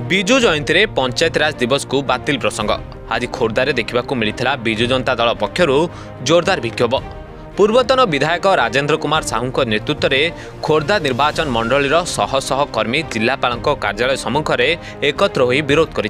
विजु जयंती रे पंचायत राज दिवस को बातिल प्रसंग आज खोर्धारे देखा मिलता विजु जनता दल पक्षर जोरदार विक्षोभ। पूर्वतन विधायक राजेन्द्र कुमार साहू नेतृत्व में खोर्धा निर्वाचन मंडल शह शह कर्मी जिलापाल कार्यालय सम्मुखें एकत्र हो विरोध कर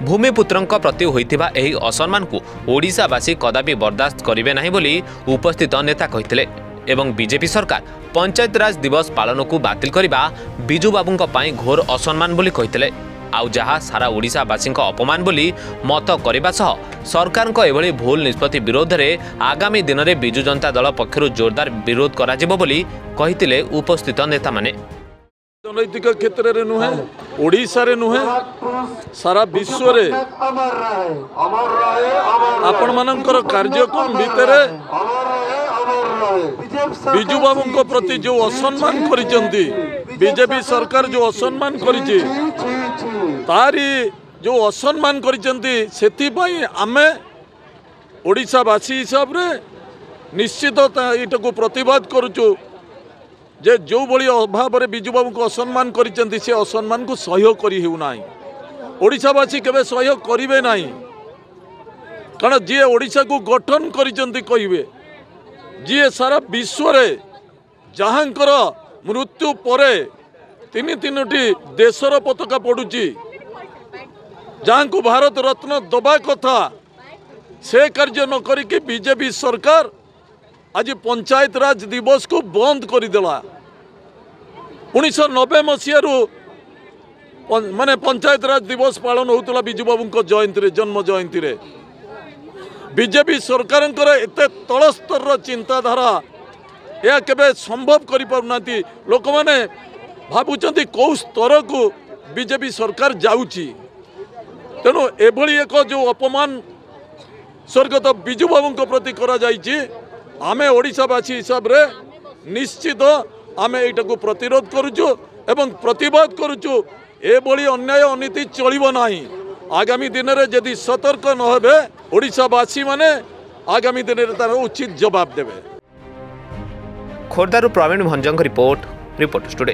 भूमिपुत्र प्रति होइथिबा एही असम्मान को ओडिशावासी कदापि बर्दाश्त करेंगे नहीं बोली उपस्थित नेता कहिथिले एवं बीजेपी सरकार पंचायत राज दिवस पालन को बातिल करने बिजु बाबू घोर असम्मान बोली कहिथिले आउ जहा सारा ओडिशावासी अपमान बोली मत करने सह सरकार एभली भूल निष्पत्ति विरोध में आगामी दिन में बिजु जनता दल पक्षर जोरदार विरोध कराजिबो बोली कहिथिले उपस्थित नेता माने। राजनैतिक क्षेत्र में नुहे ओडिशा रे नुहे सारा विश्व रे आपण मानकर कार्यक्रम भितर बिजु बाबू प्रति जो असम्मान करिसेंती बीजेपी सरकार जो असम्मान करिछि तारी जो असम्मान करिसेंती सेति पई आमे ओडिशावासी हिसाब रे निश्चित एटाको प्रतिवाद करूछु जे जो बड़ी अभाव रे बिजु बाबू को असम्मान करिसेंती से असम्मान को सहयोग करि हेउ नाही ओडिशावासी केबे सहयोग करिवे नाही कारण जे ओडिशा को गठन करिसेंती कहिबे जी सारा विश्व रे जहाँकर मृत्यु परे तीन तीनोटी देशर पताका पड़ुची जहाँ को भारत रत्न दबा कथा से कार्य न करिके बीजेपी सरकार आज पंचायत राज दिवस को बंद करदेला। 1990 मसीह माने पंचायत राज दिवस पालन होता बिजु बाबू जयंती रे जन्म जयंती रे बीजेपी सरकार एत तल स्तर चिंताधारा यह केबे संभव करि पारुना लोक मैंने भावुं कौ स्तर को बीजेपी सरकार जाऊँगी तेणु एभली एक जो अपमान स्वर्गत बिजु बाबू प्रति करा जाइछि आमे ओडिशावासी हिसाब रे निश्चित आमे एटा को प्रतिरोध करूछु एवं प्रतिवाद करूछु एभली अन्याय अनीति चलिबो नाही। आगामी दिन में यदि सतर्क न हेबे ओडिशावासी माने आगामी दिन में तार उचित जवाब देबे। खोर्धारू प्रवीण भंजंग रिपोर्ट टुडे।